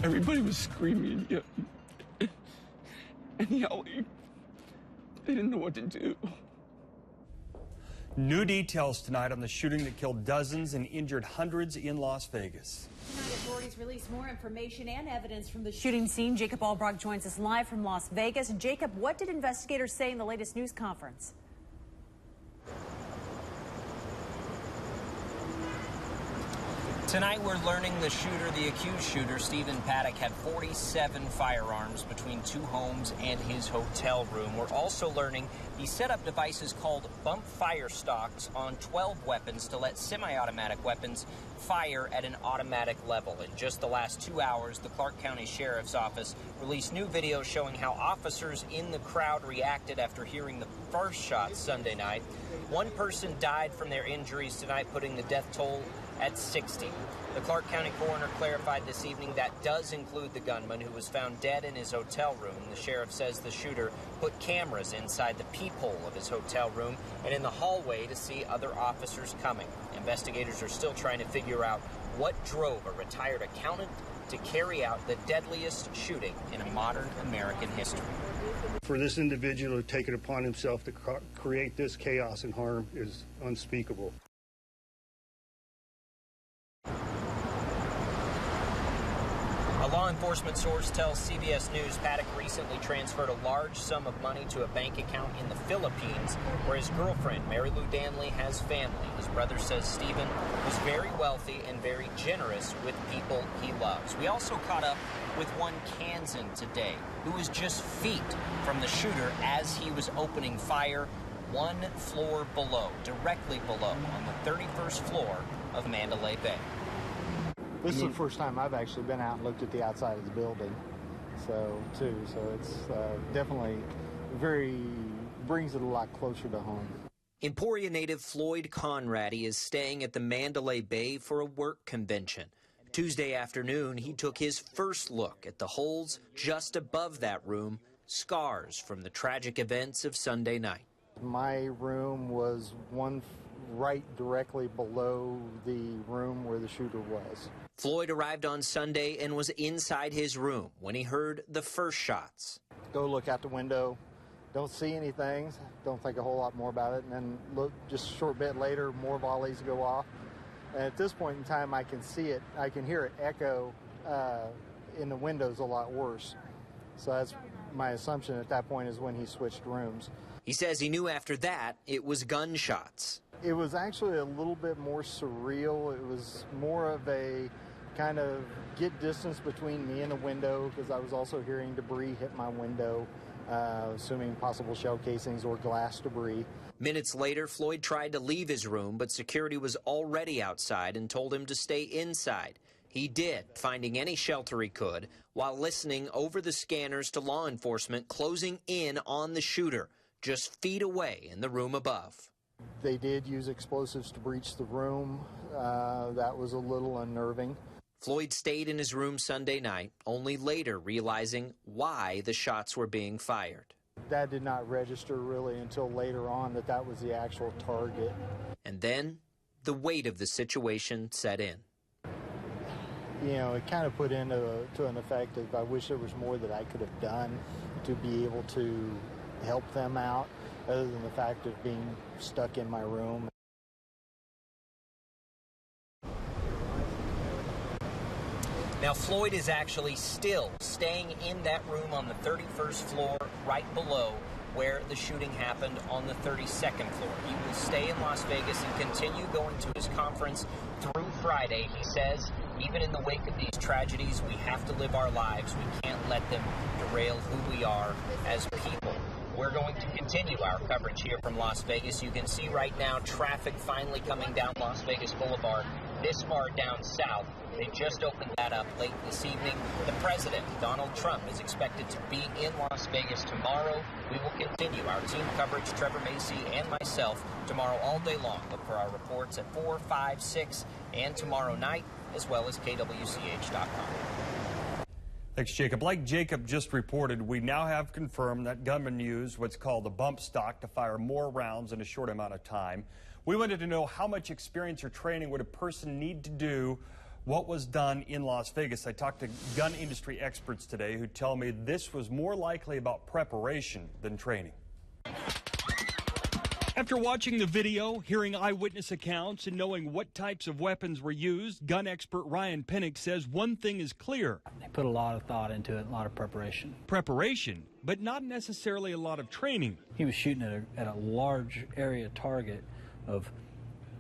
Everybody was screaming and yelling. They didn't know what to do. New details tonight on the shooting that killed dozens and injured hundreds in Las Vegas. Tonight, authorities release more information and evidence from the shooting scene. Jacob Albrock joins us live from Las Vegas. Jacob, what did investigators say in the latest news conference? Tonight, we're learning the accused shooter, Stephen Paddock, had 47 firearms between 2 homes and his hotel room. We're also learning he set up devices called bump fire stocks on 12 weapons to let semi-automatic weapons fire at an automatic level. In just the last 2 hours, the Clark County Sheriff's Office released new videos showing how officers in the crowd reacted after hearing the first shot Sunday night. One person died from their injuries tonight, putting the death toll at 60. The Clark County coroner clarified this evening that does include the gunman who was found dead in his hotel room. The sheriff says the shooter put cameras inside the peephole of his hotel room and in the hallway to see other officers coming. Investigators are still trying to figure out what drove a retired accountant to carry out the deadliest shooting in modern American history. For this individual to take it upon himself to create this chaos and harm is unspeakable. A law enforcement source tells CBS News Paddock recently transferred a large sum of money to a bank account in the Philippines where his girlfriend, Mary Lou Danley, has family. His brother says Stephen was very wealthy and very generous with people he loves. We also caught up with one Kansan today who was just feet from the shooter as he was opening fire 1 floor below, directly below, on the 31st floor of Mandalay Bay. This is the first time I've actually been out and looked at the outside of the building, so it's definitely brings it a lot closer to home. Emporia native Floyd Conradi is staying at the Mandalay Bay for a work convention. Tuesday afternoon, he took his first look at the holes just above that room, scars from the tragic events of Sunday night. My room was one right directly below the room where the shooter was. Floyd arrived on Sunday and was inside his room when he heard the first shots. Go look out the window, don't see anything, don't think a whole lot more about it, and then look just a short bit later, more volleys go off. And at this point in time, I can see it, I can hear it echo in the windows a lot worse. So that's my assumption at that point is when he switched rooms. He says he knew after that it was gunshots. It was actually a little bit more surreal. It was more of a kind of get distance between me and the window because I was also hearing debris hit my window, assuming possible shell casings or glass debris. Minutes later, Floyd tried to leave his room, but security was already outside and told him to stay inside. He did, finding any shelter he could, while listening over the scanners to law enforcement closing in on the shooter, just feet away in the room above. They did use explosives to breach the room. That was a little unnerving. Floyd stayed in his room Sunday night, only later realizing why the shots were being fired. That did not register really until later on that that was the actual target. And then the weight of the situation set in. You know, it kind of put into an effect of I wish there was more that I could have done to be able to help them out, other than the fact of being stuck in my room. Now, Floyd is actually still staying in that room on the 31st floor, right below where the shooting happened on the 32nd floor. He will stay in Las Vegas and continue going to his conference through Friday. He says, even in the wake of these tragedies, we have to live our lives. We can't let them derail who we are as people. We're going to continue our coverage here from Las Vegas. You can see right now traffic finally coming down Las Vegas Boulevard this far down south. They just opened that up late this evening. The president, Donald Trump, is expected to be in Las Vegas tomorrow. We will continue our team coverage, Trevor Macy and myself, tomorrow all day long. Look for our reports at 4, 5, 6, and tomorrow night, as well as KWCH.com. Thanks, Jacob. Like Jacob just reported, we now have confirmed that gunmen used what's called a bump stock to fire more rounds in a short amount of time. We wanted to know how much experience or training would a person need to do what was done in Las Vegas. I talked to gun industry experts today who tell me this was more likely about preparation than training. After watching the video, hearing eyewitness accounts, and knowing what types of weapons were used, gun expert Ryan Pinnock says one thing is clear. They put a lot of thought into it, a lot of preparation. Preparation, but not necessarily a lot of training. He was shooting at a large area target of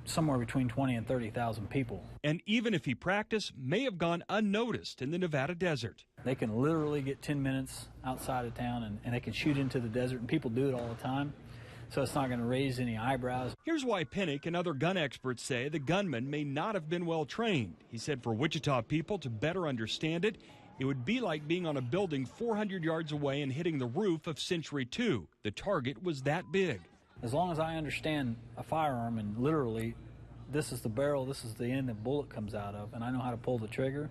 somewhere between 20 and 30,000 people. And even if he practiced, may have gone unnoticed in the Nevada desert. They can literally get 10 minutes outside of town and they can shoot into the desert, and people do it all the time. So it's not going to raise any eyebrows. Here's why Pinnock and other gun experts say the gunman may not have been well trained. He said for Wichita people to better understand it, it would be like being on a building 400 yards away and hitting the roof of Century 2. The target was that big. As long as I understand a firearm and literally this is the barrel, this is the end the bullet comes out of, and I know how to pull the trigger,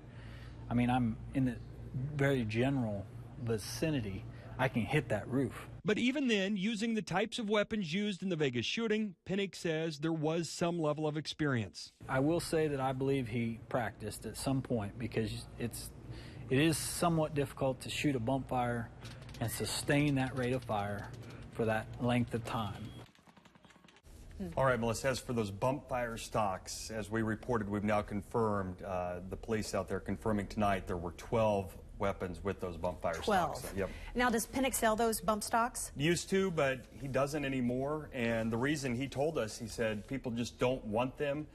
I mean, I'm in the very general vicinity, I can hit that roof. But even then, using the types of weapons used in the Vegas shooting, Pinnock says there was some level of experience. I will say that I believe he practiced at some point, because it is somewhat difficult to shoot a bump fire and sustain that rate of fire for that length of time. All right, Melissa, as for those bump fire stocks, as we reported, we've now confirmed, the police out there confirming tonight there were 12 weapons with those bump fire 12. stocks. Yep. Now, does Pinnock sell those bump stocks? Used to, but he doesn't anymore. And the reason he told us, he said people just don't want them.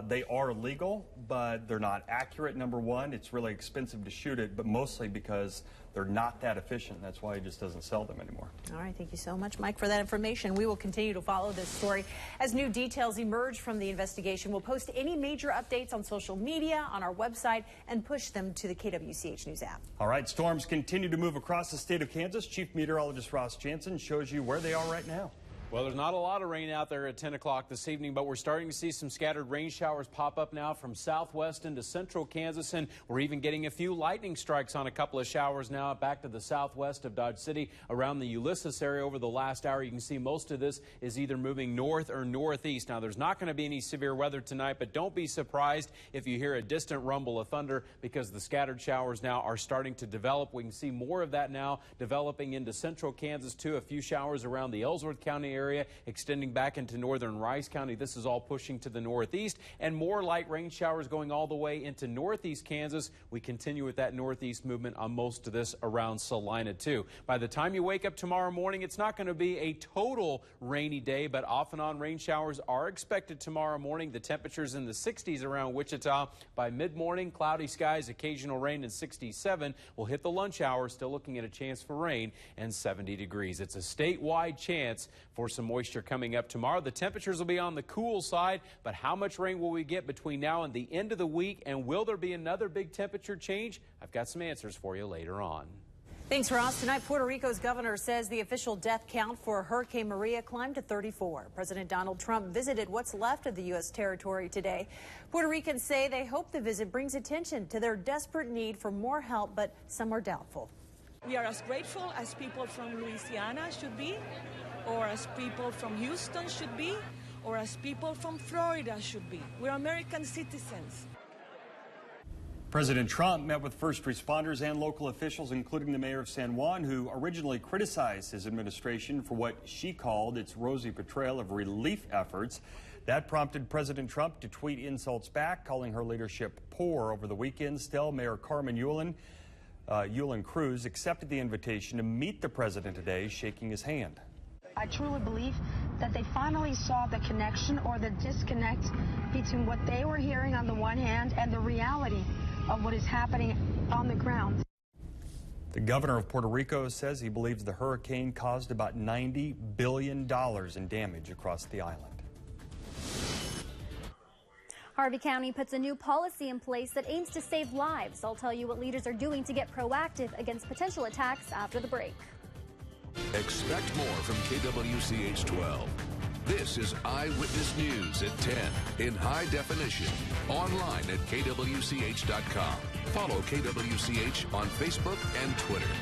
They are legal, but they're not accurate, number one. It's really expensive to shoot it, but mostly because they're not that efficient. That's why he just doesn't sell them anymore. All right, thank you so much, Mike, for that information. We will continue to follow this story. As new details emerge from the investigation, we'll post any major updates on social media, on our website, and push them to the KWCH News app. All right, storms continue to move across the state of Kansas. Chief Meteorologist Ross Jansen shows you where they are right now. Well, there's not a lot of rain out there at 10 o'clock this evening, but we're starting to see some scattered rain showers pop up now from southwest into central Kansas, and we're even getting a few lightning strikes on a couple of showers now back to the southwest of Dodge City around the Ulysses area over the last hour. You can see most of this is either moving north or northeast. Now, there's not going to be any severe weather tonight, but don't be surprised if you hear a distant rumble of thunder, because the scattered showers now are starting to develop. We can see more of that now developing into central Kansas, too. A few showers around the Ellsworth County area, extending back into northern Rice County. This is all pushing to the northeast, and more light rain showers going all the way into northeast Kansas. We continue with that northeast movement on most of this around Salina, too. By the time you wake up tomorrow morning, it's not going to be a total rainy day, but off and on rain showers are expected tomorrow morning. The temperatures in the 60s around Wichita. By mid-morning, cloudy skies, occasional rain, and 67. We'll hit the lunch hour, still looking at a chance for rain, and 70 degrees. It's a statewide chance for some moisture coming up tomorrow. The temperatures will be on the cool side, but how much rain will we get between now and the end of the week, and will there be another big temperature change? I've got some answers for you later on. Thanks, Ross. Tonight, Puerto Rico's governor says the official death count for Hurricane Maria climbed to 34. President Donald Trump visited what's left of the U.S. territory today. Puerto Ricans say they hope the visit brings attention to their desperate need for more help, but some are doubtful. We are as grateful as people from Louisiana should be, or as people from Houston should be, or as people from Florida should be. We're American citizens. President Trump met with first responders and local officials, including the mayor of San Juan, who originally criticized his administration for what she called its rosy portrayal of relief efforts. That prompted President Trump to tweet insults back, calling her leadership poor over the weekend. Still, Mayor Carmen Yulin Cruz accepted the invitation to meet the president today, shaking his hand. I truly believe that they finally saw the connection or the disconnect between what they were hearing on the one hand and the reality of what is happening on the ground. The governor of Puerto Rico says he believes the hurricane caused about $90 billion in damage across the island. Harvey County puts a new policy in place that aims to save lives. I'll tell you what leaders are doing to get proactive against potential attacks after the break. Expect more from KWCH 12. This is Eyewitness News at 10 in high definition. Online at KWCH.com. Follow KWCH on Facebook and Twitter.